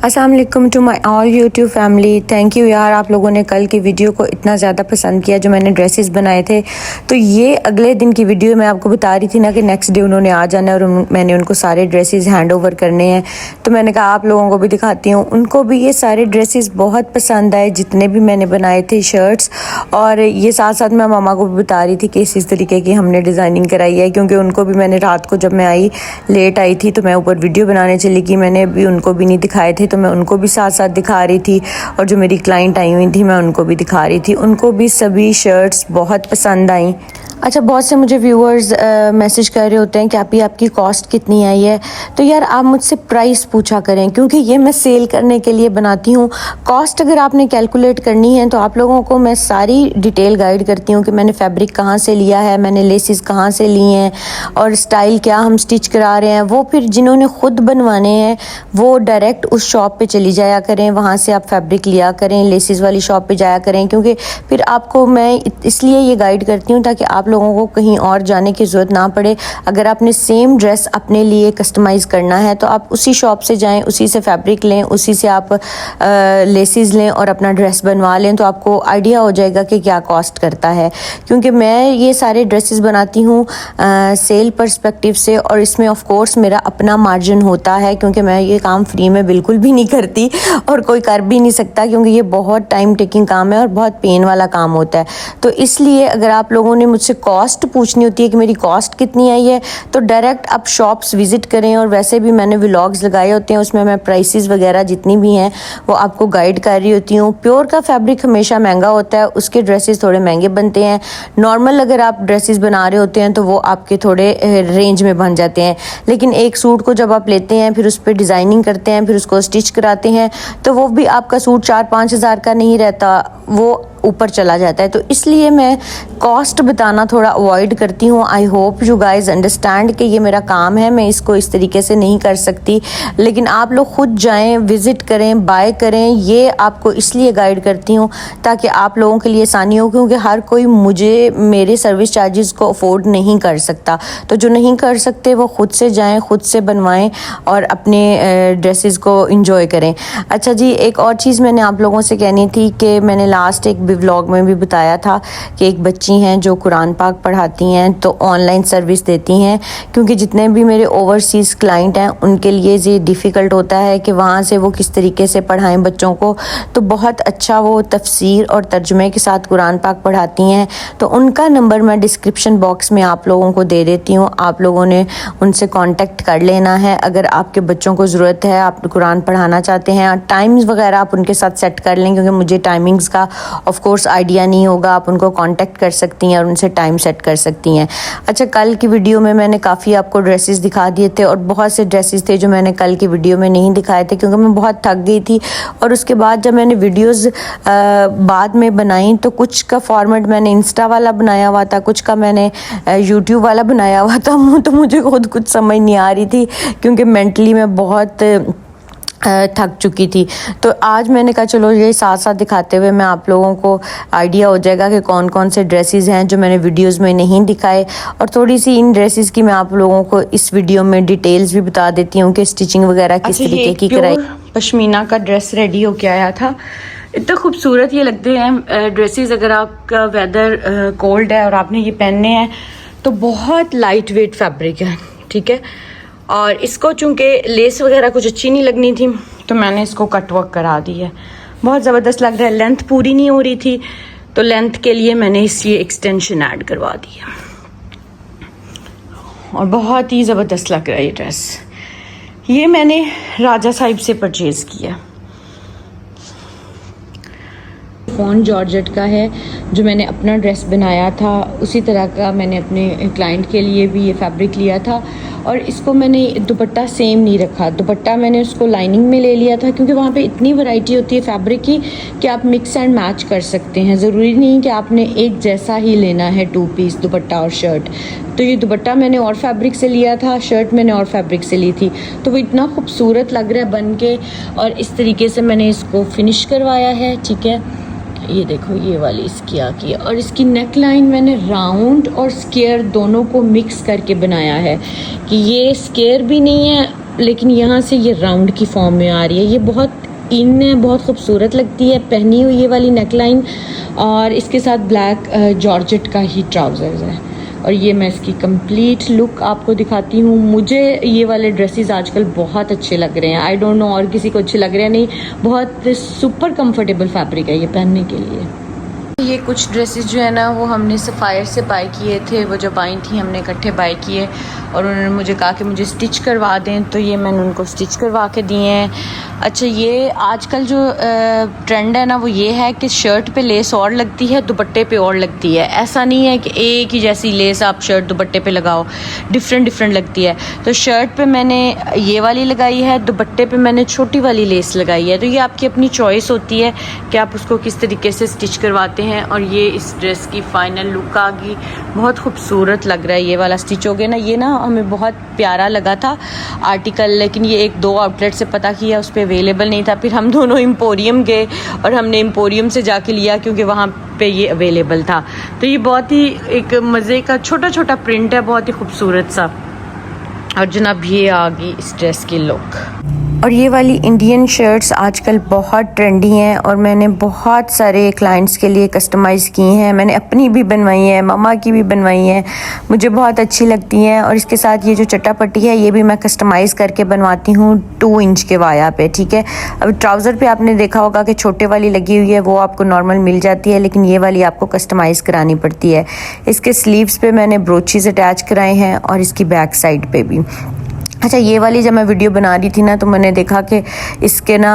अस्सलाम वालेकुम to my all YouTube family. Thank you यार, आप लोगों ने कल की वीडियो को इतना ज़्यादा पसंद किया जो मैंने ड्रेसेस बनाए थे। तो ये अगले दिन की वीडियो मैं आपको बता रही थी ना कि नेक्स्ट डे उन्होंने आ जाना है और मैंने उनको सारे ड्रेसेस हैंड ओवर करने हैं। तो मैंने कहा आप लोगों को भी दिखाती हूँ। उनको भी ये सारे ड्रेसेस बहुत पसंद आए जितने भी मैंने बनाए थे शर्ट्स। और ये साथ साथ मैं मामा को भी बता रही थी कि इस तरीके की हमने डिज़ाइनिंग कराई है, क्योंकि उनको भी मैंने रात को जब मैं आई लेट आई थी तो मैं ऊपर वीडियो बनाने चली गई। मैंने भी उनको भी नहीं दिखाए थे तो मैं उनको भी साथ साथ दिखा रही थी, और जो मेरी क्लाइंट आई हुई थी मैं उनको भी दिखा रही थी। उनको भी सभी शर्ट्स बहुत पसंद आई। अच्छा, बहुत से मुझे व्यूअर्स मैसेज कर रहे होते हैं कि आपकी कॉस्ट कितनी आई है। तो यार आप मुझसे प्राइस पूछा करें, क्योंकि ये मैं सेल करने के लिए बनाती हूँ। कॉस्ट अगर आपने कैलकुलेट करनी है तो आप लोगों को मैं सारी डिटेल गाइड करती हूँ कि मैंने फैब्रिक कहाँ से लिया है, मैंने लेसिस कहाँ से ली हैं और स्टाइल क्या हम स्टिच करा रहे हैं। वो फिर जिन्होंने ख़ुद बनवाने हैं वो डायरेक्ट उस शॉप पे चली जाया करें, वहाँ से आप फैब्रिक लिया करें, लेसिस वाली शॉप पे जाया करें। क्योंकि फिर आपको मैं इसलिए ये गाइड करती हूँ ताकि आप लोगों को कहीं और जाने की ज़रूरत ना पड़े। अगर आपने सेम ड्रेस अपने लिए कस्टमाइज़ करना है तो आप उसी शॉप से जाएं, उसी से फैब्रिक लें, उसी से आप लेसिस लें और अपना ड्रेस बनवा लें, तो आपको आइडिया हो जाएगा कि क्या कॉस्ट करता है। क्योंकि मैं ये सारे ड्रेसेस बनाती हूँ सेल पर्सपेक्टिव से, और इसमें ऑफ कोर्स मेरा अपना मार्जिन होता है, क्योंकि मैं ये काम फ्री में बिल्कुल भी नहीं करती और कोई कर भी नहीं सकता, क्योंकि ये बहुत टाइम टेकिंग काम है और बहुत पेन वाला काम होता है। तो इसलिए अगर आप लोगों ने मुझसे कॉस्ट पूछनी होती है कि मेरी कॉस्ट कितनी आई है, तो डायरेक्ट आप शॉप्स विज़िट करें। और वैसे भी मैंने व्लॉग्स लगाए होते हैं, उसमें मैं प्राइसेस वगैरह जितनी भी हैं वो आपको गाइड कर रही होती हूँ। प्योर का फैब्रिक हमेशा महंगा होता है, उसके ड्रेसेस थोड़े महंगे बनते हैं। नॉर्मल अगर आप ड्रेसेस बना रहे होते हैं तो वो आपके थोड़े रेंज में बन जाते हैं। लेकिन एक सूट को जब आप लेते हैं, फिर उस पर डिज़ाइनिंग करते हैं, फिर उसको स्टिच कराते हैं, तो वो भी आपका सूट 4-5 हज़ार का नहीं रहता, वो ऊपर चला जाता है। तो इसलिए मैं कॉस्ट बताना थोड़ा अवॉइड करती हूँ। I hope you guys understand कि ये मेरा काम है, मैं इसको इस तरीके से नहीं कर सकती। लेकिन आप लोग खुद जाएं, विज़िट करें, बाय करें। ये आपको इसलिए गाइड करती हूँ ताकि आप लोगों के लिए आसानी हो, क्योंकि हर कोई मुझे मेरे सर्विस चार्जेस को अफोर्ड नहीं कर सकता। तो जो नहीं कर सकते वो खुद से जाएँ, खुद से बनवाएँ और अपने ड्रेसेस को इंजॉय करें। अच्छा जी, एक और चीज़ मैंने आप लोगों से कहनी थी कि मैंने लास्ट एक व्लॉग में भी बताया था कि एक बच्ची हैं जो कुरान पाक पढ़ाती हैं, तो ऑनलाइन सर्विस देती हैं। क्योंकि जितने भी मेरे ओवरसीज़ क्लाइंट हैं उनके लिए ये डिफ़िकल्ट होता है कि वहाँ से वो किस तरीके से पढ़ाएं बच्चों को। तो बहुत अच्छा वो तफसीर और तर्जुमे के साथ कुरान पाक पढ़ाती हैं। तो उनका नंबर मैं डिस्क्रिप्शन बॉक्स में आप लोगों को दे देती हूँ। आप लोगों ने उनसे कॉन्टेक्ट कर लेना है अगर आपके बच्चों को ज़रूरत है, आप कुरान पढ़ाना चाहते हैं। टाइम्स वगैरह आप उनके साथ सेट कर लें, क्योंकि मुझे टाइमिंग्स का ऑफ कोर्स आइडिया नहीं होगा। आप उनको कांटेक्ट कर सकती हैं और उनसे टाइम सेट कर सकती हैं। अच्छा, कल की वीडियो में मैंने काफ़ी आपको ड्रेसेस दिखा दिए थे, और बहुत से ड्रेसेस थे जो मैंने कल की वीडियो में नहीं दिखाए थे, क्योंकि मैं बहुत थक गई थी। और उसके बाद जब मैंने वीडियोस बाद में बनाई तो कुछ का फॉर्मेट मैंने इंस्टा वाला बनाया हुआ था, कुछ का मैंने यूट्यूब वाला बनाया हुआ था। तो मुझे खुद कुछ समझ नहीं आ रही थी, क्योंकि मेंटली मैं बहुत थक चुकी थी। तो आज मैंने कहा चलो ये साथ साथ दिखाते हुए मैं आप लोगों को आइडिया हो जाएगा कि कौन कौन से ड्रेसेस हैं जो मैंने वीडियोस में नहीं दिखाए। और थोड़ी सी इन ड्रेसेस की मैं आप लोगों को इस वीडियो में डिटेल्स भी बता देती हूँ कि स्टिचिंग वगैरह किस तरीके की कराई। पश्मीना का ड्रेस रेडी होके आया था। इतना खूबसूरत ये लगते हैं ड्रेसेस। अगर आपका वेदर कोल्ड है और आपने ये पहनने हैं तो बहुत लाइट वेट फैब्रिक है, ठीक है। और इसको चूँकि लेस वगैरह कुछ अच्छी नहीं लगनी थी तो मैंने इसको कट वर्क करा दी है। बहुत ज़बरदस्त लग रहा है। लेंथ पूरी नहीं हो रही थी तो लेंथ के लिए मैंने इसलिए एक्सटेंशन ऐड करवा दिया, और बहुत ही ज़बरदस्त लग रहा है ये ड्रेस। ये मैंने राजा साहिब से परचेज़ किया। फ़ोन जॉर्जेट का है, जो मैंने अपना ड्रेस बनाया था उसी तरह का मैंने अपने क्लाइंट के लिए भी ये फैब्रिक लिया था। और इसको मैंने दुपट्टा सेम नहीं रखा, दुपट्टा मैंने उसको लाइनिंग में ले लिया था, क्योंकि वहाँ पे इतनी वैरायटी होती है फैब्रिक की कि आप मिक्स एंड मैच कर सकते हैं। ज़रूरी नहीं कि आपने एक जैसा ही लेना है 2 पीस दुपट्टा और शर्ट। तो ये दुपट्टा मैंने और फैब्रिक से लिया था, शर्ट मैंने और फैब्रिक से ली थी, तो वो इतना खूबसूरत लग रहा है बन के। और इस तरीके से मैंने इसको फिनिश करवाया है, ठीक है। ये देखो ये वाली इसकी आकी है, और इसकी नेक लाइन मैंने राउंड और स्क्वायर दोनों को मिक्स करके बनाया है कि ये स्क्वायर भी नहीं है लेकिन यहाँ से ये राउंड की फॉर्म में आ रही है। ये बहुत इन है, बहुत खूबसूरत लगती है पहनी हुई ये वाली नेकलाइन, और इसके साथ ब्लैक जॉर्जेट का ही ट्राउज़र्स है। और ये मैं इसकी कंप्लीट लुक आपको दिखाती हूँ। मुझे ये वाले ड्रेसेस आजकल बहुत अच्छे लग रहे हैं। आई डोंट नो और किसी को अच्छे लग रहे हैं नहीं, बहुत सुपर कंफर्टेबल फैब्रिक है ये पहनने के लिए। ये कुछ ड्रेसेस जो है ना वो हमने सफ़ायर से बाय किए थे। वो जब आई थी हमने इकट्ठे बाय किए और उन्होंने मुझे कहा कि मुझे स्टिच करवा दें, तो ये मैंने उनको स्टिच करवा के दिए हैं। अच्छा, ये आजकल जो ट्रेंड है ना वो ये है कि शर्ट पे लेस और लगती है, दुपट्टे पे और लगती है। ऐसा नहीं है कि एक ही जैसी लेस आप शर्ट दुपट्टे पे लगाओ, डिफरेंट लगती है। तो शर्ट पे मैंने ये वाली लगाई है, दुपट्टे पे मैंने छोटी वाली लेस लगाई है। तो ये आपकी अपनी चॉइस होती है कि आप उसको किस तरीके से स्टिच करवाते हैं। और ये इस ड्रेस की फ़ाइनल लुक आ गई, बहुत खूबसूरत लग रहा है। ये वाला स्टिच हो गया ना, ये ना हमें बहुत प्यारा लगा था आर्टिकल, लेकिन ये 1-2 आउटलेट से पता किया उस पर अवेलेबल नहीं था। फिर हम दोनों एम्पोरियम गए और हमने एम्पोरियम से जाके लिया क्योंकि वहाँ पे ये अवेलेबल था। तो ये बहुत ही एक मज़े का छोटा प्रिंट है, बहुत ही खूबसूरत सा। और जनाब ये आ गई इस ड्रेस की लुक। और ये वाली इंडियन शर्ट्स आजकल बहुत ट्रेंडी हैं और मैंने बहुत सारे क्लाइंट्स के लिए कस्टमाइज़ की हैं। मैंने अपनी भी बनवाई है, मम्मा की भी बनवाई हैं, मुझे बहुत अच्छी लगती हैं। और इसके साथ ये जो चट्टापट्टी है ये भी मैं कस्टमाइज़ करके बनवाती हूँ 2 इंच के वाया पे, ठीक है। अब ट्राउज़र पे आपने देखा होगा कि छोटे वाली लगी हुई है, वो आपको नॉर्मल मिल जाती है, लेकिन ये वाली आपको कस्टमाइज़ करानी पड़ती है। इसके स्लीव्स पे मैंने ब्रोचेज़ अटैच कराए हैं और इसकी बैक साइड पे भी। अच्छा, ये वाली जब मैं वीडियो बना रही थी ना तो मैंने देखा कि इसके ना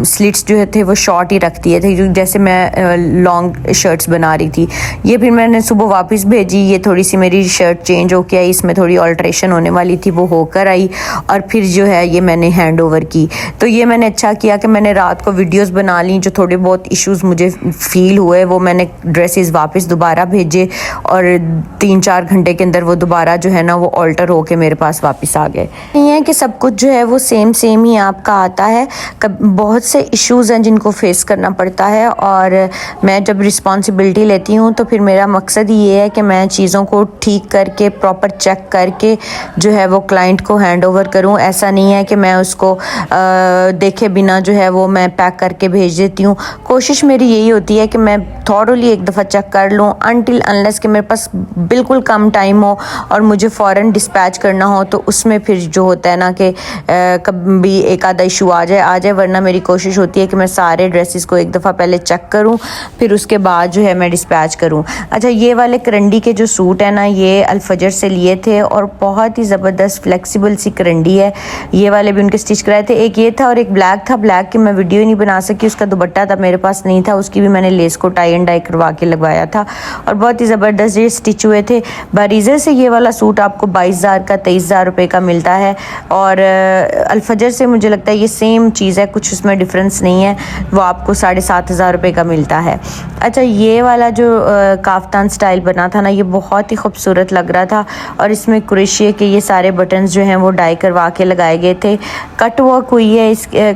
स्लिट्स जो थे वो शॉर्ट ही रखती है, जैसे मैं लॉन्ग शर्ट्स बना रही थी। ये फिर मैंने सुबह वापस भेजी, ये थोड़ी सी मेरी शर्ट चेंज होके आई, इसमें थोड़ी ऑल्ट्रेशन होने वाली थी, वो होकर आई और फिर जो है ये मैंने हैंड ओवर की। तो ये मैंने अच्छा किया कि मैंने रात को वीडियोज़ बना ली, जो थोड़े बहुत इशूज़ मुझे फ़ील हुए वो मैंने ड्रेसेस वापस दोबारा भेजे और 3-4 घंटे के अंदर वो दोबारा जो है ना वो ऑल्टर होके मेरे पास वापस आ गए। नहीं है कि सब कुछ जो है वो सेम ही आपका आता है, बहुत से इश्यूज़ हैं जिनको फेस करना पड़ता है। और मैं जब रिस्पॉन्सिबिलिटी लेती हूँ तो फिर मेरा मकसद ये है कि मैं चीज़ों को ठीक करके प्रॉपर चेक करके जो है वो क्लाइंट को हैंड ओवर करूँ। ऐसा नहीं है कि मैं उसको देखे बिना जो है वो मैं पैक करके भेज देती हूँ। कोशिश मेरी यही होती है कि मैं थॉरली एक दफ़ा चेक कर लूँ, अनटिल अनलेस कि मेरे पास बिल्कुल कम टाइम हो और मुझे फ़ौरन डिस्पैच करना हो, तो उसमें फिर जो होता है ना कि कभी एक आधा इशू आ जाए, वरना मेरी कोशिश होती है कि मैं सारे ड्रेसेस को एक दफ़ा पहले चेक करूं, फिर उसके बाद जो है मैं डिस्पैच करूं। अच्छा, ये वाले करंडी के जो सूट है ना ये अल-फजर से लिए थे और बहुत ही ज़बरदस्त फ्लेक्सिबल सी करंडी है। ये वाले भी उनके स्टिच कराए थे, एक ये था और एक ब्लैक था। ब्लैक की मैं वीडियो नहीं बना सकी, उसका दुपट्टा था मेरे पास नहीं था, उसकी भी मैंने लेस को टाई एंड डाई करवा के लगवाया था और बहुत ही ज़बरदस्त ये स्टिच हुए थे। बारीज़र से ये वाला सूट आपको 22,000 का 23,000 रुपये का मिलता है और अल-फजर से मुझे लगता है ये सेम चीज़ है, कुछ उसमें डिफरेंस नहीं है, वो आपको 7,500 रुपये का मिलता है। अच्छा, ये वाला जो काफ्तान स्टाइल बना था ना ये बहुत ही खूबसूरत लग रहा था और इसमें क्रोशिया के ये सारे बटन्स जो हैं वो डाई करवा के लगाए गए थे। कट वर्क हुई है, इसके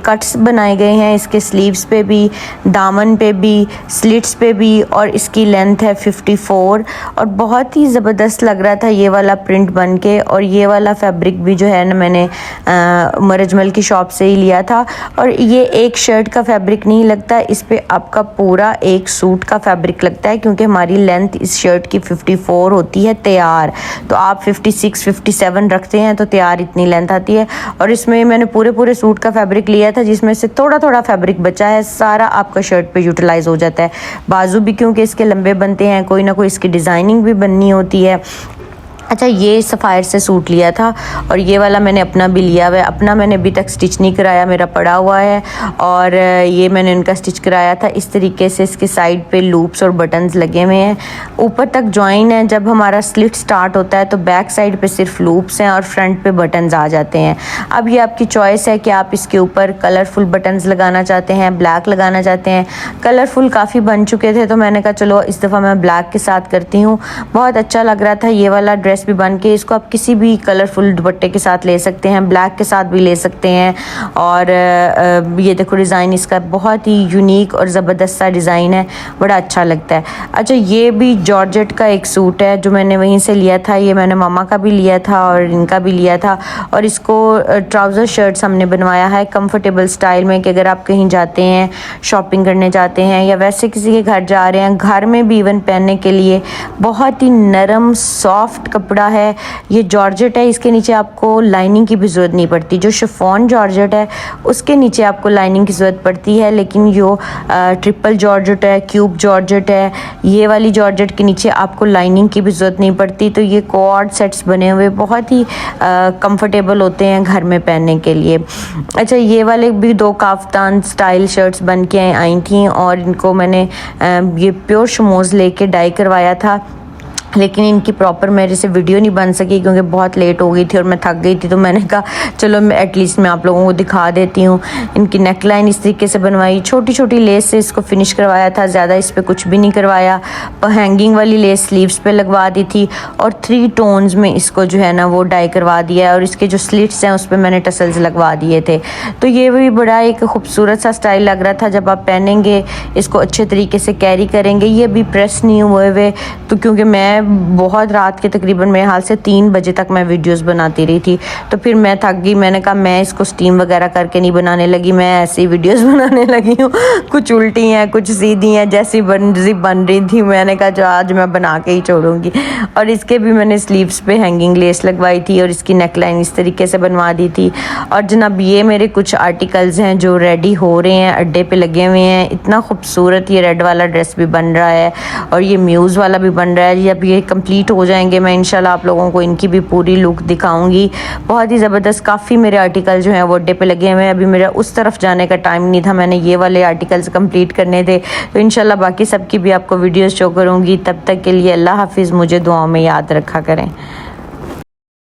कट्स बनाए गए हैं इसके स्लीव्स पे भी, दामन पे भी, स्लिट्स पे भी और इसकी लेंथ है 54 और बहुत ही ज़बरदस्त लग रहा था ये वाला प्रिंट बन के। और ये वाला फैब्रिक भी जो है ना मैंने उमर अजमल की शॉप से ही लिया था और ये एक शर्ट का फैब्रिक नहीं लगता, इस पे आपका पूरा एक सूट का फैब्रिक लगता है, क्योंकि हमारी लेंथ इस शर्ट की 54 होती है तैयार, तो आप 56 57 रखते हैं तो तैयार इतनी लेंथ आती है। और इसमें मैंने पूरे सूट का फैब्रिक लिया था जिसमें से थोड़ा फैब्रिक बचा है, सारा आपका शर्ट पे यूटिलाइज हो जाता है। बाजू भी क्योंकि इसके लंबे बनते हैं, कोई ना कोई इसकी डिज़ाइनिंग भी बननी होती है। अच्छा, ये सफ़ायर से सूट लिया था और ये वाला मैंने अपना भी लिया हुआ है, अपना मैंने अभी तक स्टिच नहीं कराया, मेरा पड़ा हुआ है और ये मैंने उनका स्टिच कराया था। इस तरीके से इसके साइड पे लूप्स और बटन्स लगे हुए हैं, ऊपर तक जॉइन है। जब हमारा स्लिट स्टार्ट होता है तो बैक साइड पे सिर्फ लूप्स हैं और फ्रंट पे बटन्स आ जाते हैं। अब ये आपकी चॉइस है कि आप इसके ऊपर कलरफुल बटन्स लगाना चाहते हैं, ब्लैक लगाना चाहते हैं। कलरफुल काफ़ी बन चुके थे तो मैंने कहा चलो इस दफ़ा मैं ब्लैक के साथ करती हूँ, बहुत अच्छा लग रहा था। ये वाला ड्रेस ड्रेस भी बन के, इसको आप किसी भी कलरफुल दुपट्टे के साथ ले सकते हैं, ब्लैक के साथ भी ले सकते हैं। और ये देखो डिज़ाइन इसका बहुत ही यूनिक और ज़बरदस्त सा डिज़ाइन है, बड़ा अच्छा लगता है। अच्छा, ये भी जॉर्जेट का एक सूट है जो मैंने वहीं से लिया था। ये मैंने मामा का भी लिया था और इनका भी लिया था। और इसको ट्राउज़र शर्ट्स हमने बनवाया है कंफर्टेबल स्टाइल में, कि अगर आप कहीं जाते हैं, शॉपिंग करने जाते हैं या वैसे किसी के घर जा रहे हैं, घर में भी इवन पहनने के लिए बहुत ही नरम सॉफ्ट कपड़ा है। ये जॉर्जेट है, इसके नीचे आपको लाइनिंग की भी ज़रूरत नहीं पड़ती। जो शिफॉन जॉर्जेट है उसके नीचे आपको लाइनिंग की ज़रूरत पड़ती है, लेकिन जो ट्रिपल जॉर्जेट है, क्यूब जॉर्जेट है, ये वाली जॉर्जेट के नीचे आपको लाइनिंग की भी ज़रूरत नहीं पड़ती। तो ये कॉर्ड सेट्स बने हुए बहुत ही कंफर्टेबल होते हैं घर में पहनने के लिए। अच्छा, ये वाले भी 2 काफ्तान स्टाइल शर्ट्स बन के आई थी और इनको मैंने ये प्योर शमोज़ लेके डाई करवाया था, लेकिन इनकी प्रॉपर मेरे से वीडियो नहीं बन सकी क्योंकि बहुत लेट हो गई थी और मैं थक गई थी। तो मैंने कहा चलो मैं एटलीस्ट मैं आप लोगों को दिखा देती हूँ। इनकी नेक लाइन इस तरीके से बनवाई, छोटी छोटी लेस से इसको फिनिश करवाया था, ज़्यादा इस पर कुछ भी नहीं करवाया। हैंगिंग वाली लेस स्लीव्स पे लगवा दी थी और 3 टोन्स में इसको जो है ना वो डाई करवा दिया है। और इसके जो स्लिट्स हैं उस पर मैंने टसल्स लगवा दिए थे। तो ये भी बड़ा एक खूबसूरत सा स्टाइल लग रहा था। जब आप पहनेंगे, इसको अच्छे तरीके से कैरी करेंगे। ये भी प्रेस नहीं हुए हुए, तो क्योंकि मैं बहुत रात के तकरीबन मेरे हाल से 3 बजे तक मैं वीडियोस बनाती रही थी, तो फिर मैं थक गई। मैंने कहा मैं इसको स्टीम वगैरह करके नहीं बनाने लगी, मैं ऐसे ही वीडियोस बनाने लगी हूँ। कुछ उल्टी हैं, कुछ सीधी हैं, जैसी बन रही थी। मैंने कहा जो आज मैं बना के ही छोड़ूंगी। और इसके भी मैंने स्लीव्स पे हैंगिंग लेस लगवाई थी और इसकी नेकलाइन इस तरीके से बनवा दी थी। और जनाब ये मेरे कुछ आर्टिकल्स हैं जो रेडी हो रहे हैं, अड्डे पे लगे हुए हैं। इतना खूबसूरत ये रेड वाला ड्रेस भी बन रहा है और ये म्यूज़ वाला भी बन रहा है। जब ये कंप्लीट हो जाएंगे मैं इंशाल्लाह आप लोगों को इनकी भी पूरी लुक दिखाऊंगी। बहुत ही ज़बरदस्त, काफ़ी मेरे आर्टिकल जो हैं वो अड्डे पे लगे हुए हैं। अभी मेरा उस तरफ जाने का टाइम नहीं था, मैंने ये वाले आर्टिकल्स कंप्लीट करने थे। तो इंशाल्लाह बाकी सबकी भी आपको वीडियोस शो करूँगी। तब तक के लिए अल्लाह हाफिज़, मुझे दुआओं में याद रखा करें।